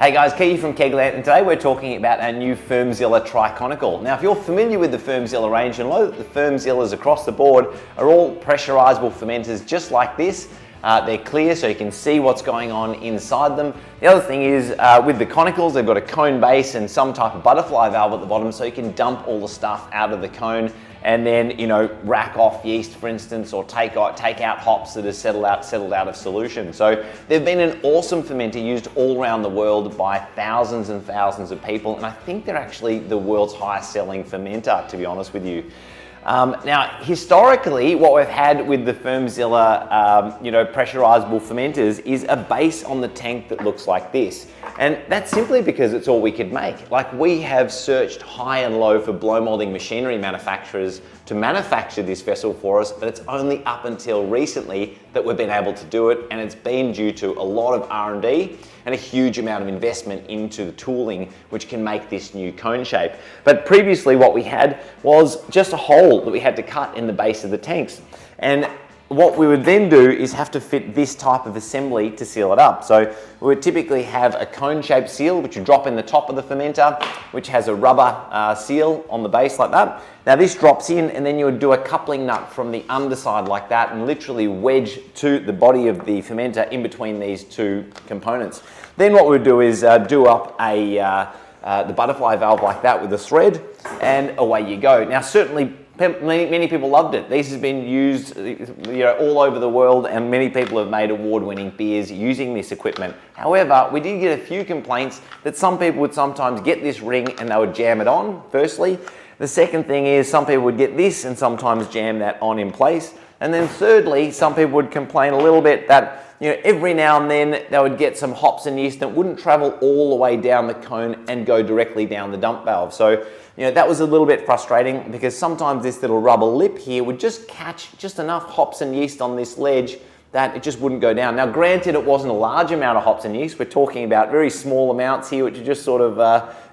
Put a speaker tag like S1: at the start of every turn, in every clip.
S1: Hey guys, Key from KegLand, and today we're talking about our new FermZilla Tri-Conical. Now if you're familiar with the FermZilla range, you'll know that the FermZillas across the board are all pressurizable fermenters just like this. They're clear so you can see what's going on inside them. The other thing is with the conicals, they've got a cone base and some type of butterfly valve at the bottom so you can dump all the stuff out of the cone and then, rack off yeast, for instance, or take out hops that are settled out of solution. So they've been an awesome fermenter used all around the world by thousands and thousands of people, and I think they're actually the world's highest selling fermenter, to be honest with you. Now, historically, what we've had with the FermZilla, pressurizable fermenters is a base on the tank that looks like this. And that's simply because it's all we could make. Like, we have searched high and low for blow molding machinery manufacturers to manufacture this vessel for us, but it's only up until recently that we've been able to do it, and it's been due to a lot of R&D and a huge amount of investment into the tooling which can make this new cone shape. But previously what we had was just a hole that we had to cut in the base of the tanks. And what we would then do is have to fit this type of assembly to seal it up. So we would typically have a cone-shaped seal which you drop in the top of the fermenter, which has a rubber seal on the base like that. Now this drops in, and then you would do a coupling nut from the underside like that and literally wedge to the body of the fermenter in between these two components. Then what we would do is do up the butterfly valve like that with a thread, and away you go. Now certainly many people loved it. These have been used all over the world, and many people have made award-winning beers using this equipment. However, we did get a few complaints that some people would sometimes get this ring and they would jam it on, firstly. The second thing is some people would get this and sometimes jam that on in place. And then thirdly, some people would complain a little bit that every now and then they would get some hops and yeast that wouldn't travel all the way down the cone and go directly down the dump valve. So that was a little bit frustrating, because sometimes this little rubber lip here would just catch just enough hops and yeast on this ledge that it just wouldn't go down. Now granted, it wasn't a large amount of hops and yeast. We're talking about very small amounts here, which are just sort of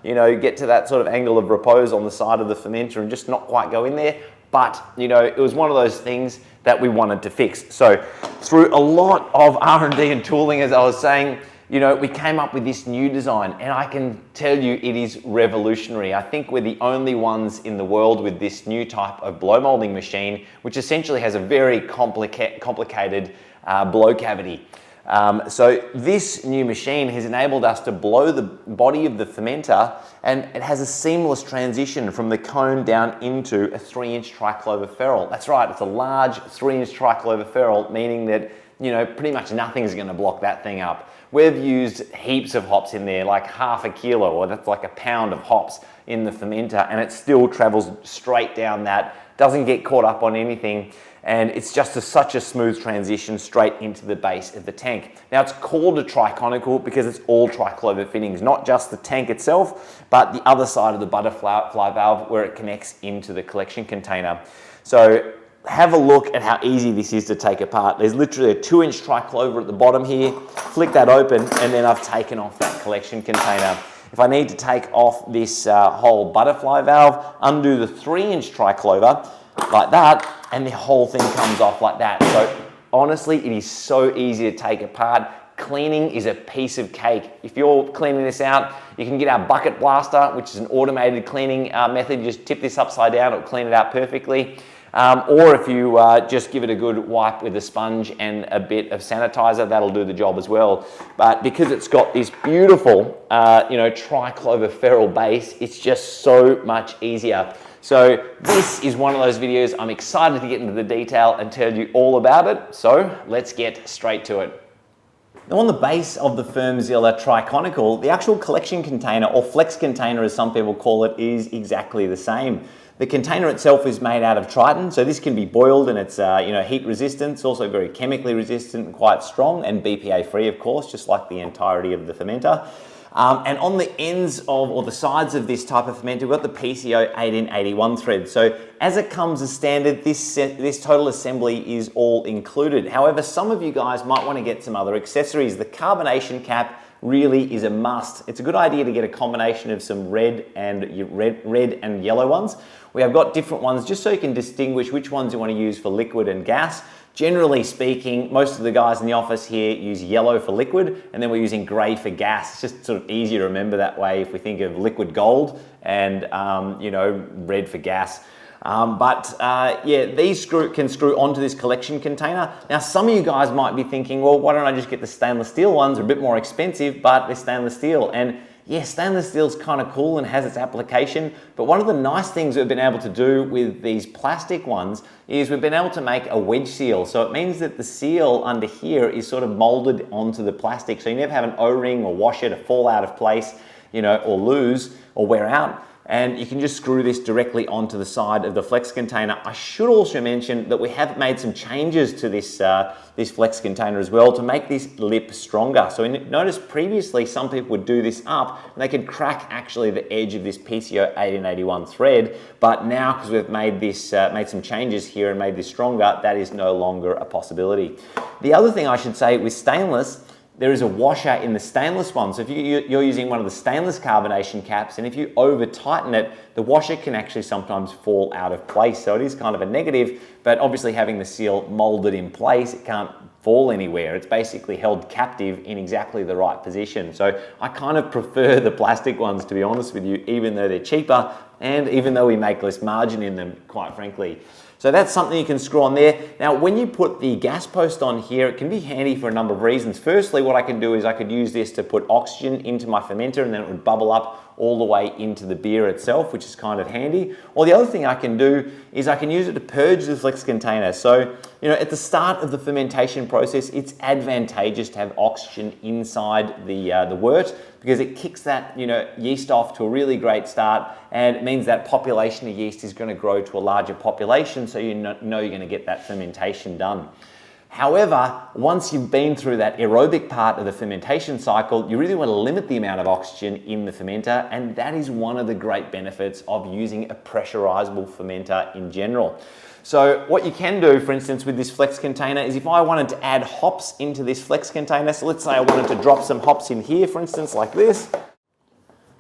S1: get to that sort of angle of repose on the side of the fermenter and just not quite go in there. But it was one of those things that we wanted to fix. So through a lot of R&D and tooling, as I was saying, we came up with this new design, and I can tell you it is revolutionary. I think we're the only ones in the world with this new type of blow molding machine, which essentially has a very complicated blow cavity. So this new machine has enabled us to blow the body of the fermenter, and it has a seamless transition from the cone down into a 3-inch Triclova ferrule. That's right, it's a large 3-inch Triclova ferrule, meaning that pretty much nothing's going to block that thing up. We've used heaps of hops in there, like half a kilo, or that's like a pound of hops in the fermenter, and it still travels straight down that, doesn't get caught up on anything, and it's just such a smooth transition straight into the base of the tank. Now it's called a Tri-Conical because it's all Triclova fittings, not just the tank itself, but the other side of the butterfly valve where it connects into the collection container. So have a look at how easy this is to take apart. There's literally a 2-inch Triclova at the bottom here. Flick that open, and then I've taken off that collection container. If I need to take off this whole butterfly valve, undo the 3-inch Triclova like that, and the whole thing comes off like that. So honestly, it is so easy to take apart. Cleaning is a piece of cake. If you're cleaning this out, you can get our bucket blaster, which is an automated cleaning method. You just tip this upside down, it'll clean it out perfectly. Or if you just give it a good wipe with a sponge and a bit of sanitizer, that'll do the job as well. But because it's got this beautiful, Triclova ferrule base, it's just so much easier. So this is one of those videos I'm excited to get into the detail and tell you all about it. So let's get straight to it. Now on the base of the FermZilla Tri-Conical, the actual collection container, or flex container as some people call it, is exactly the same. The container itself is made out of Triton, so this can be boiled, and it's heat resistant. It's also very chemically resistant and quite strong, and BPA free, of course, just like the entirety of the fermenter. And on the ends of, or the sides of this type of fermenter, we've got the PCO 1881 thread. So as it comes as standard, this total assembly is all included. However, some of you guys might want to get some other accessories. The carbonation cap really is a must. It's a good idea to get a combination of some red and yellow ones. We have got different ones just so you can distinguish which ones you want to use for liquid and gas. Generally speaking, most of the guys in the office here use yellow for liquid, and then we're using grey for gas. It's just sort of easier to remember that way if we think of liquid gold and red for gas. Yeah, these can screw onto this collection container. Now, some of you guys might be thinking, well, why don't I just get the stainless steel ones? They're a bit more expensive, but they're stainless steel. And yeah, stainless steel is kind of cool and has its application, but one of the nice things we've been able to do with these plastic ones is we've been able to make a wedge seal. So it means that the seal under here is sort of molded onto the plastic, so you never have an O-ring or washer to fall out of place, or lose or wear out. And you can just screw this directly onto the side of the flex container. I should also mention that we have made some changes to this, this flex container as well to make this lip stronger. So notice previously some people would do this up and they could crack actually the edge of this PCO 1881 thread, but now because we've made this, made some changes here and made this stronger, that is no longer a possibility. The other thing I should say with stainless, there is a washer in the stainless one. So if you're using one of the stainless carbonation caps, and if you over tighten it, the washer can actually sometimes fall out of place. So it is kind of a negative, but obviously having the seal molded in place, it can't fall anywhere. It's basically held captive in exactly the right position. So I kind of prefer the plastic ones, to be honest with you, even though they're cheaper and even though we make less margin in them, quite frankly. So that's something you can screw on there. Now, when you put the gas post on here, it can be handy for a number of reasons. Firstly, what I can do is I could use this to put oxygen into my fermenter and then it would bubble up all the way into the beer itself, which is kind of handy. Or the other thing I can do is I can use it to purge the flex container. So, at the start of the fermentation process, it's advantageous to have oxygen inside the wort because it kicks that, yeast off to a really great start, and it means that population of yeast is going to grow to a larger population, so you know you're going to get that fermentation done. However, once you've been through that aerobic part of the fermentation cycle, you really want to limit the amount of oxygen in the fermenter, and that is one of the great benefits of using a pressurizable fermenter in general. So what you can do, for instance, with this flex container is if I wanted to add hops into this flex container, so let's say I wanted to drop some hops in here, for instance, like this.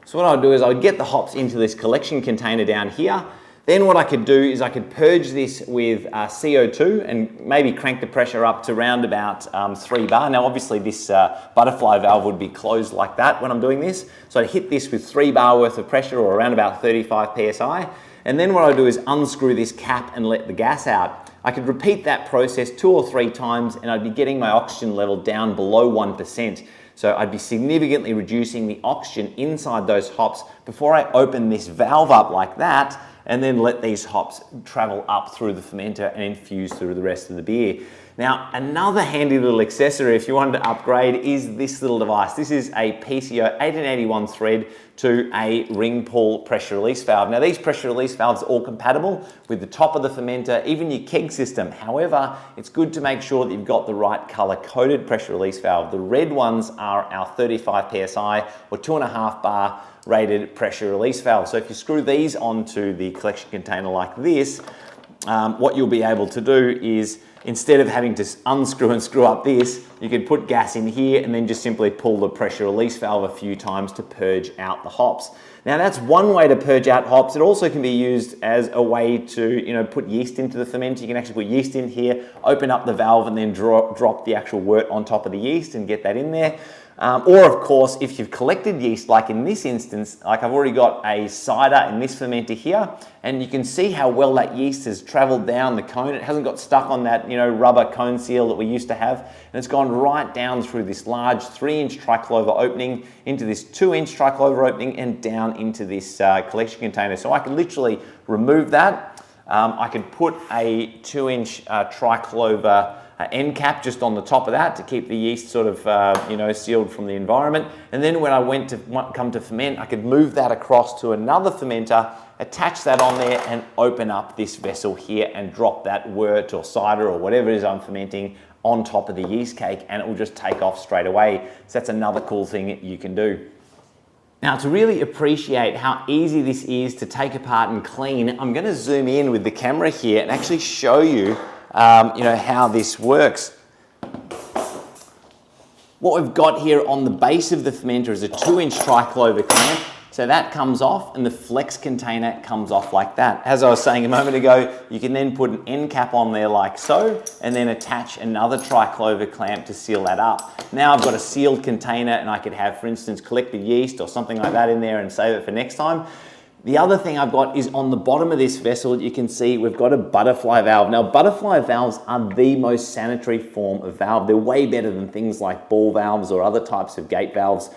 S1: So what I would do is I would get the hops into this collection container down here. Then what I could do is I could purge this with CO2 and maybe crank the pressure up to around about 3 bar. Now obviously this butterfly valve would be closed like that when I'm doing this. So I'd hit this with 3 bar worth of pressure or around about 35 PSI. And then what I do is unscrew this cap and let the gas out. I could repeat that process 2 or 3 times and I'd be getting my oxygen level down below 1%. So I'd be significantly reducing the oxygen inside those hops before I open this valve up like that and then let these hops travel up through the fermenter and infuse through the rest of the beer. Now, another handy little accessory if you wanted to upgrade is this little device. This is a PCO 1881 thread to a ring pull pressure release valve. Now, these pressure release valves are all compatible with the top of the fermenter, even your keg system. However, it's good to make sure that you've got the right color-coded pressure release valve. The red ones are our 35 PSI or 2.5 bar rated pressure release valve. So if you screw these onto the collection container like this, what you'll be able to do is instead of having to unscrew and screw up this, you could put gas in here and then just simply pull the pressure release valve a few times to purge out the hops. Now that's one way to purge out hops. It also can be used as a way to put yeast into the fermenter. You can actually put yeast in here, open up the valve and then drop the actual wort on top of the yeast and get that in there. Or of course, if you've collected yeast, like in this instance, like I've already got a cider in this fermenter here, and you can see how well that yeast has traveled down the cone. It hasn't got stuck on that, rubber cone seal that we used to have, and it's gone right down through this large 3-inch Triclova opening into this 2-inch Triclova opening and down into this collection container. So I can literally remove that. I could put a 2-inch Triclova end cap just on the top of that to keep the yeast sort of sealed from the environment, and then when I went to come to ferment, I could move that across to another fermenter, attach that on there and open up this vessel here and drop that wort or cider or whatever it is I'm fermenting on top of the yeast cake, and it will just take off straight away. So that's another cool thing that you can do. Now, to really appreciate how easy this is to take apart and clean, I'm going to zoom in with the camera here and actually show you how this works. What we've got here on the base of the fermenter is a 2-inch Triclova clamp. So that comes off and the flex container comes off like that. As I was saying a moment ago, you can then put an end cap on there like so, and then attach another Triclova clamp to seal that up. Now I've got a sealed container and I could have, for instance, collected yeast or something like that in there and save it for next time. The other thing I've got is on the bottom of this vessel, you can see we've got a butterfly valve. Now, butterfly valves are the most sanitary form of valve. They're way better than things like ball valves or other types of gate valves,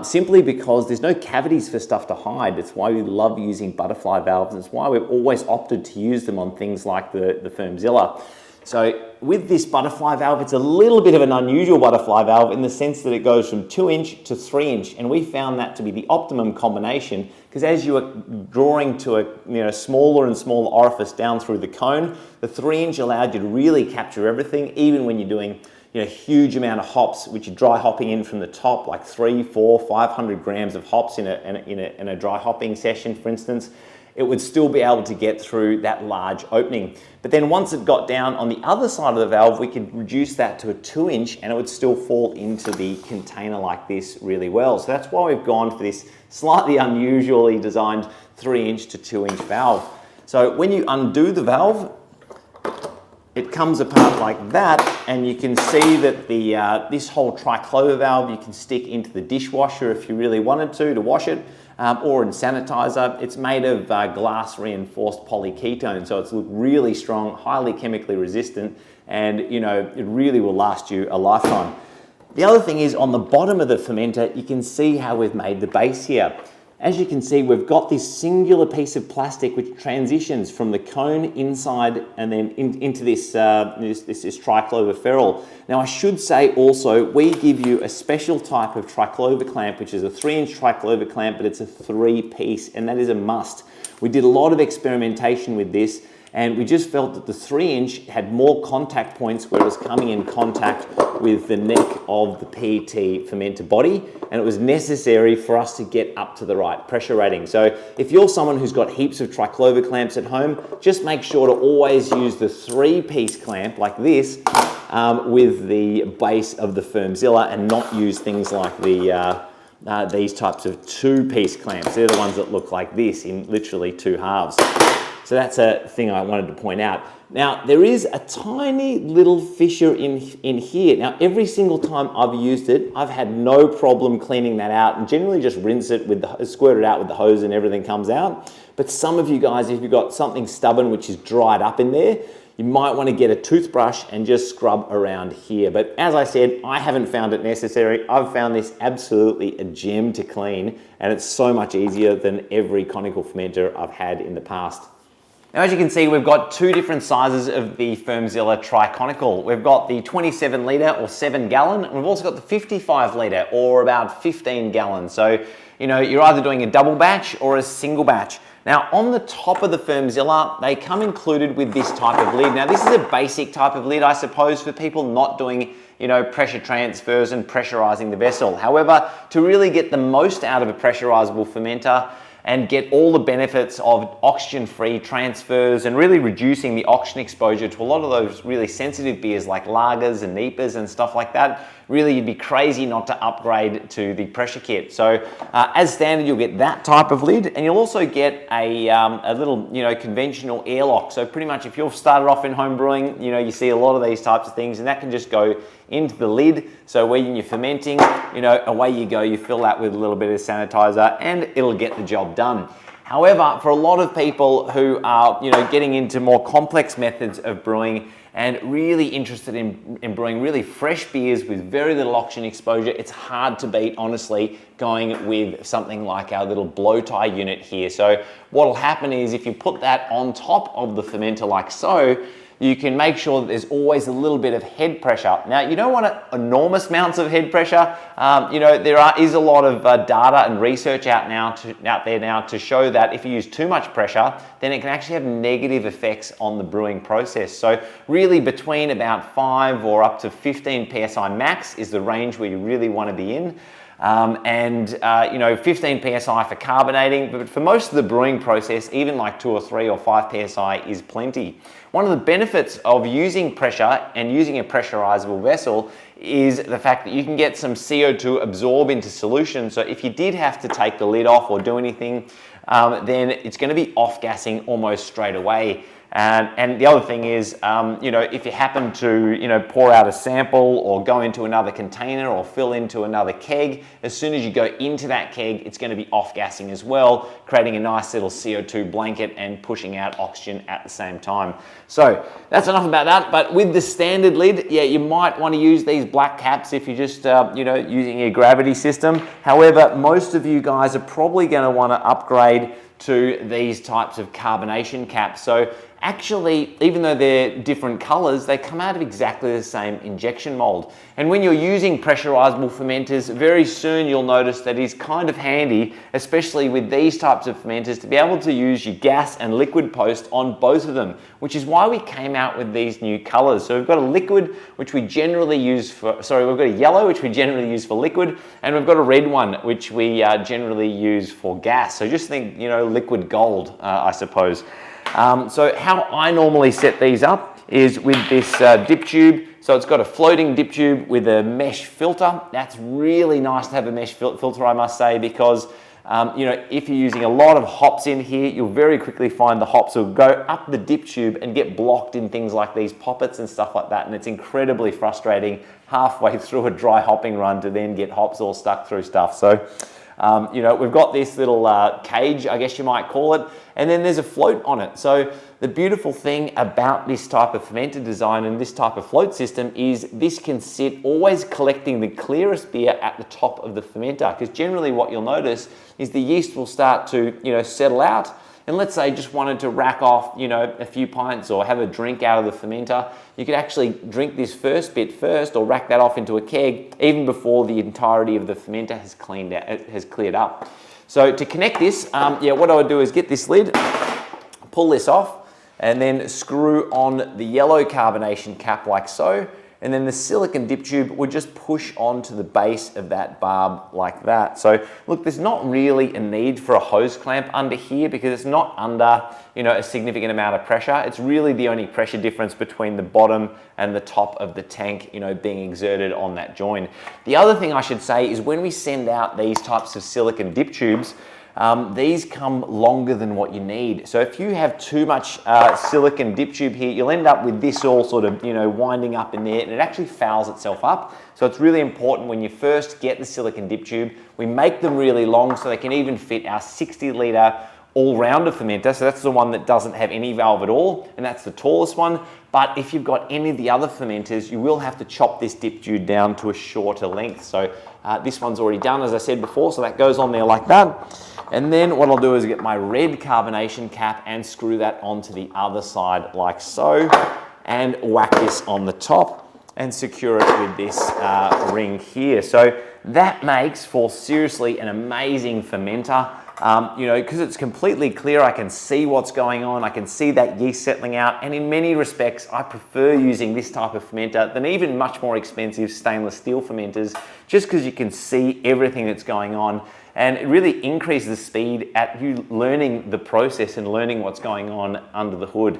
S1: simply because there's no cavities for stuff to hide. It's why we love using butterfly valves. It's why we've always opted to use them on things like the FermZilla. So with this butterfly valve, it's a little bit of an unusual butterfly valve in the sense that it goes from 2-inch to 3-inch, and we found that to be the optimum combination, because as you are drawing to a smaller and smaller orifice down through the cone, the 3-inch allowed you to really capture everything, even when you're doing huge amount of hops, which you're dry hopping in from the top, like 300, 400, 500 grams of hops in a dry hopping session, for instance. It would still be able to get through that large opening. But then once it got down on the other side of the valve, we could reduce that to a 2-inch and it would still fall into the container like this really well. So that's why we've gone for this slightly unusually designed 3-inch to 2-inch valve. So when you undo the valve, it comes apart like that, and you can see that this whole Triclova valve you can stick into the dishwasher if you really wanted to wash it, or in sanitizer. It's made of glass reinforced polyketone, so it's really strong, highly chemically resistant, and it really will last you a lifetime. The other thing is on the bottom of the fermenter, you can see how we've made the base here. As you can see, we've got this singular piece of plastic which transitions from the cone inside and then into this Triclova ferrule. Now I should say also, we give you a special type of Triclova clamp, which is a 3-inch Triclova clamp, but it's a 3-piece, and that is a must. We did a lot of experimentation with this, and we just felt that the 3-inch had more contact points where it was coming in contact with the neck of the PET fermenter body, and it was necessary for us to get up to the right pressure rating. So if you're someone who's got heaps of Triclova clamps at home, just make sure to always use the 3-piece clamp like this with the base of the FermZilla, and not use things like these types of 2-piece clamps. They're the ones that look like this in literally 2 halves. So that's a thing I wanted to point out. Now, there is a tiny little fissure in here. Now, every single time I've used it, I've had no problem cleaning that out, and generally just rinse it squirt it out with the hose and everything comes out. But some of you guys, if you've got something stubborn which is dried up in there, you might want to get a toothbrush and just scrub around here. But as I said, I haven't found it necessary. I've found this absolutely a gem to clean, and it's so much easier than every conical fermenter I've had in the past. Now, as you can see, we've got 2 different sizes of the FermZilla Tri-Conical. We've got the 27 litre or 7 gallon, and we've also got the 55 litre or about 15 gallons. So, you're either doing a double batch or a single batch. Now, on the top of the FermZilla, they come included with this type of lid. Now, this is a basic type of lid, I suppose, for people not doing pressure transfers and pressurizing the vessel. However, to really get the most out of a pressurizable fermenter and get all the benefits of oxygen-free transfers and really reducing the oxygen exposure to a lot of those really sensitive beers like lagers and NEPAs and stuff like that, really you'd be crazy not to upgrade to the pressure kit. So as standard, you'll get that type of lid, and you'll also get a little conventional airlock. So pretty much if you've started off in home brewing, you see a lot of these types of things, and that can just go into the lid. So when you're fermenting, away you go, you fill that with a little bit of sanitizer and it'll get the job done. However, for a lot of people who are getting into more complex methods of brewing and really interested in brewing really fresh beers with very little oxygen exposure, it's hard to beat, honestly, going with something like our little blow tie unit here. So what'll happen is if you put that on top of the fermenter like so, you can make sure that there's always a little bit of head pressure. Now, you don't want enormous amounts of head pressure. There is a lot of data and research out there now to show that if you use too much pressure, then it can actually have negative effects on the brewing process. So really between about 5 or up to 15 psi max is the range where you really want to be in. and you know, 15 psi for carbonating, but for most of the brewing process, even like 2 or 3 or 5 psi is plenty. One of the benefits of using pressure and using a pressurizable vessel is the fact that you can get some CO2 absorb into solution. So if you did have to take the lid off or do anything, then it's going to be off-gassing almost straight away. And the other thing is, you know, if you happen to, you know, pour out a sample or go into another container or fill into another keg, as soon as you go into that keg, it's going to be off-gassing as well, creating a nice little CO2 blanket and pushing out oxygen at the same time. So that's enough about that. But with the standard lid, yeah, you might want to use these black caps if you're just, you know, using your gravity system. However, most of you guys are probably going to want to upgrade to these types of carbonation caps. So actually, even though they're different colors, they come out of exactly the same injection mold. And when you're using pressurizable fermenters, very soon you'll notice that it's kind of handy, especially with these types of fermenters, to be able to use your gas and liquid post on both of them, which is why we came out with these new colors. So we've got a liquid, which we generally use for, sorry, we've got a yellow, which we generally use for liquid, and we've got a red one, which we generally use for gas. So just think, you know, liquid gold, I suppose. So how I normally set these up is with this dip tube. So it's got a floating dip tube with a mesh filter. That's really nice to have a mesh filter, I must say, because you know, if you're using a lot of hops in here, you'll very quickly find the hops will go up the dip tube and get blocked in things like these poppets and stuff like that. And it's incredibly frustrating halfway through a dry hopping run to then get hops all stuck through stuff. So you know, we've got this little cage, I guess you might call it, and then there's a float on it. So the beautiful thing about this type of fermenter design and this type of float system is this can sit always collecting the clearest beer at the top of the fermenter, because generally what you'll notice is the yeast will start to, you know, settle out. And let's say just wanted to rack off, you know, a few pints or have a drink out of the fermenter, you could actually drink this first bit first or rack that off into a keg even before the entirety of the fermenter has cleared up. So to connect this, yeah, what I would do is get this lid, pull this off, and then screw on the yellow carbonation cap like so. And then the silicon dip tube would just push onto the base of that barb like that. So look, there's not really a need for a hose clamp under here because it's not under, you know, a significant amount of pressure. It's really the only pressure difference between the bottom and the top of the tank, you know, being exerted on that joint. The other thing I should say is when we send out these types of silicon dip tubes, these come longer than what you need. So if you have too much silicon dip tube here, you'll end up with this all sort of, you know, winding up in there, and it actually fouls itself up. So it's really important when you first get the silicon dip tube, we make them really long so they can even fit our 60-litre all-rounder fermenter. So that's the one that doesn't have any valve at all, and that's the tallest one. But if you've got any of the other fermenters, you will have to chop this dip tube down to a shorter length. So this one's already done, as I said before, so that goes on there like that. And then what I'll do is get my red carbonation cap and screw that onto the other side like so, and whack this on the top and secure it with this ring here. So that makes for seriously an amazing fermenter. You know, because it's completely clear, I can see what's going on, I can see that yeast settling out, and in many respects, I prefer using this type of fermenter than even much more expensive stainless steel fermenters, just because you can see everything that's going on, and it really increases the speed at you learning the process and learning what's going on under the hood.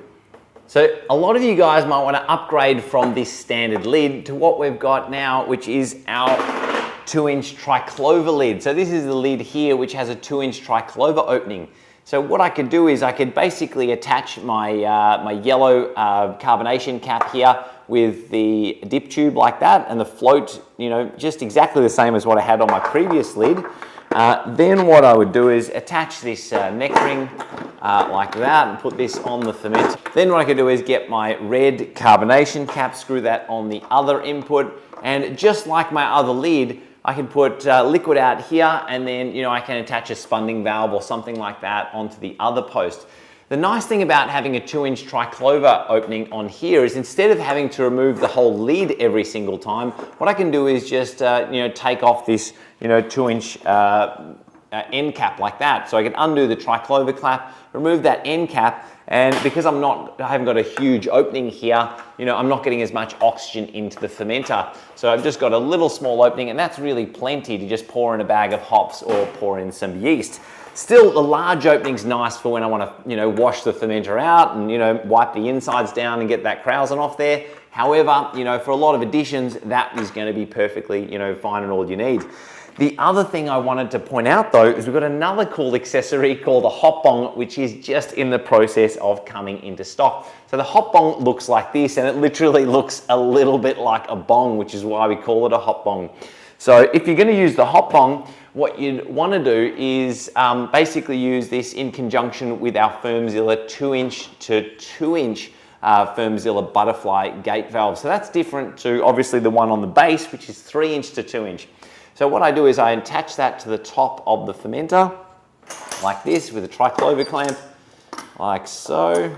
S1: So a lot of you guys might want to upgrade from this standard lid to what we've got now, which is our 2-inch Triclova lid. So this is the lid here, which has a 2-inch Triclova opening. So what I could do is I could basically attach my, my yellow carbonation cap here with the dip tube like that, and the float, you know, just exactly the same as what I had on my previous lid. Then what I would do is attach this neck ring like that and put this on the fermenter. Then what I could do is get my red carbonation cap, screw that on the other input, and just like my other lid, I can put liquid out here, and then, you know, I can attach a spunding valve or something like that onto the other post. The nice thing about having a 2-inch Triclova opening on here is instead of having to remove the whole lid every single time, what I can do is just, you know, take off this, you know, 2-inch end cap like that. So I can undo the Triclova clamp, remove that end cap, And because I haven't got a huge opening here, I'm not getting as much oxygen into the fermenter. So I've just got a little small opening, and that's really plenty to just pour in a bag of hops or pour in some yeast. Still, the large opening's nice for when I want to, wash the fermenter out and, wipe the insides down and get that krausen off there. However, for a lot of additions, that is going to be perfectly, fine and all you need. The other thing I wanted to point out though is we've got another cool accessory called a hop bong, which is just in the process of coming into stock. So the hop bong looks like this, and it literally looks a little bit like a bong, which is why we call it a hop bong. So if you're going to use the hop bong, what you'd want to do is basically use this in conjunction with our FermZilla 2-inch to 2-inch FermZilla butterfly gate valve. So that's different to obviously the one on the base, which is 3-inch to 2-inch. So what I do is I attach that to the top of the fermenter like this with a Triclova clamp, like so.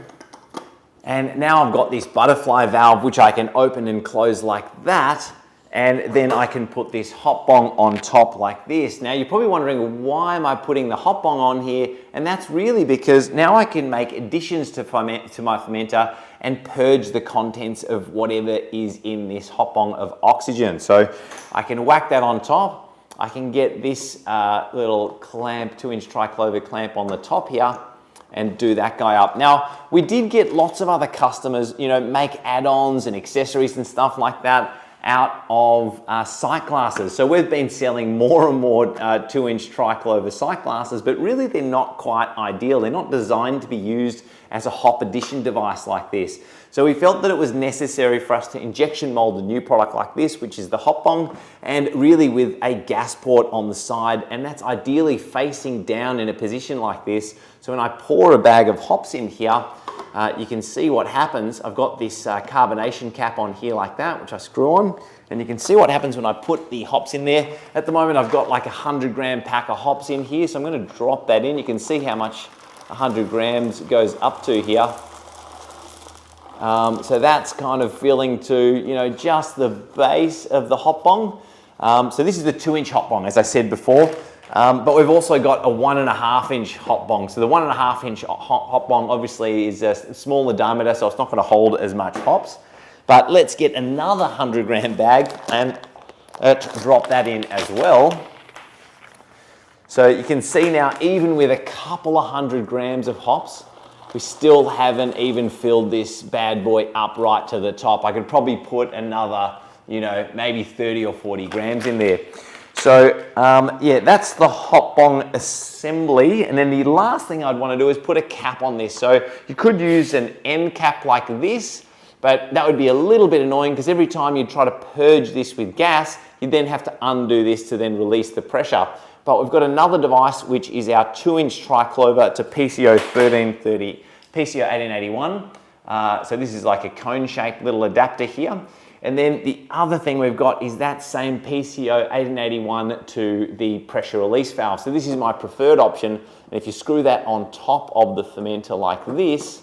S1: And now I've got this butterfly valve which I can open and close like that, and then I can put this hop bong on top like this. Now you're probably wondering, why am I putting the hop bong on here? And that's really because now I can make additions to my fermenter and purge the contents of whatever is in this hop bong of oxygen. So I can whack that on top. I can get this little clamp, 2-inch Triclova clamp on the top here, and do that guy up. Now, we did get lots of other customers, make add-ons and accessories and stuff like that out of sight glasses. So we've been selling more and more 2-inch Triclova sight glasses, but really they're not quite ideal. They're not designed to be used as a hop addition device like this. So we felt that it was necessary for us to injection mold a new product like this, which is the hop bong, and really with a gas port on the side, and that's ideally facing down in a position like this. So when I pour a bag of hops in here, you can see what happens. I've got this carbonation cap on here like that, which I screw on, and you can see what happens when I put the hops in there. At the moment, I've got like a 100-gram pack of hops in here, so I'm going to drop that in. You can see how much 100 grams goes up to here. So that's kind of filling to, just the base of the hop bong. So this is the 2-inch hop bong, as I said before. But we've also got a 1.5-inch hop bong. So the 1.5-inch hop bong obviously is a smaller diameter, so it's not going to hold as much hops. But let's get another 100-gram bag and drop that in as well. So you can see now, even with a couple of 100 grams of hops, we still haven't even filled this bad boy up right to the top. I could probably put another, maybe 30 or 40 grams in there. So yeah, that's the hop bong assembly. And then the last thing I'd want to do is put a cap on this. So you could use an end cap like this, but that would be a little bit annoying because every time you try to purge this with gas, you then have to undo this to then release the pressure. But we've got another device, which is our 2-inch Triclova to PCO 1330, PCO 1881. So this is like a cone-shaped little adapter here. And then the other thing we've got is that same PCO 1881 to the pressure release valve. So this is my preferred option. And if you screw that on top of the fermenter like this,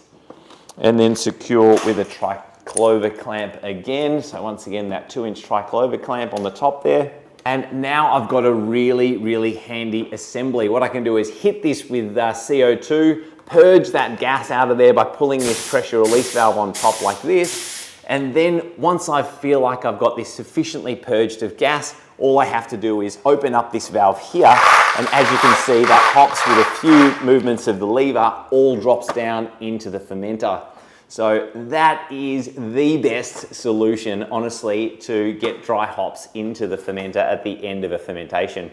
S1: and then secure with a Triclova clamp again. So once again, that 2-inch Triclova clamp on the top there. And now I've got a really, really handy assembly. What I can do is hit this with CO2, purge that gas out of there by pulling this pressure release valve on top like this. And then once I feel like I've got this sufficiently purged of gas, all I have to do is open up this valve here. And as you can see, that hops with a few movements of the lever, all drops down into the fermenter. So that is the best solution, honestly, to get dry hops into the fermenter at the end of a fermentation.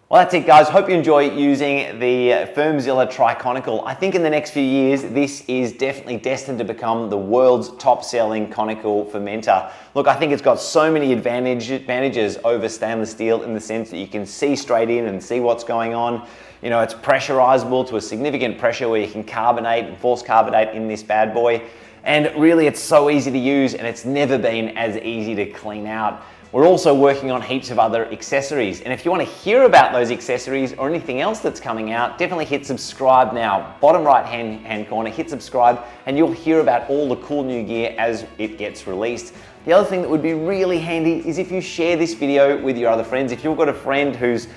S1: Well, that's it, guys. Hope you enjoy using the FermZilla Tri-Conical. I think in the next few years, this is definitely destined to become the world's top-selling conical fermenter. Look, I think it's got so many advantages over stainless steel in the sense that you can see straight in and see what's going on. It's pressurizable to a significant pressure where you can carbonate and force carbonate in this bad boy. And really, it's so easy to use, and it's never been as easy to clean out. We're also working on heaps of other accessories. And if you want to hear about those accessories or anything else that's coming out, definitely hit subscribe now. Bottom right hand corner, hit subscribe, and you'll hear about all the cool new gear as it gets released. The other thing that would be really handy is if you share this video with your other friends. If you've got a friend who's,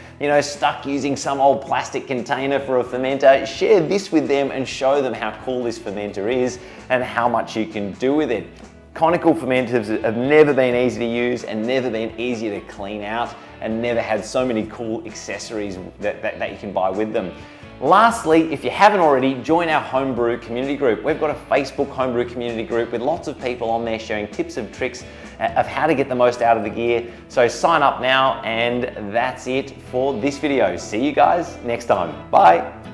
S1: stuck using some old plastic container for a fermenter, share this with them and show them how cool this fermenter is and how much you can do with it. Conical fermenters have never been easy to use and never been easier to clean out and never had so many cool accessories that you can buy with them. Lastly, if you haven't already, join our homebrew community group. We've got a Facebook homebrew community group with lots of people on there sharing tips and tricks of how to get the most out of the gear. So sign up now, and that's it for this video. See you guys next time. Bye.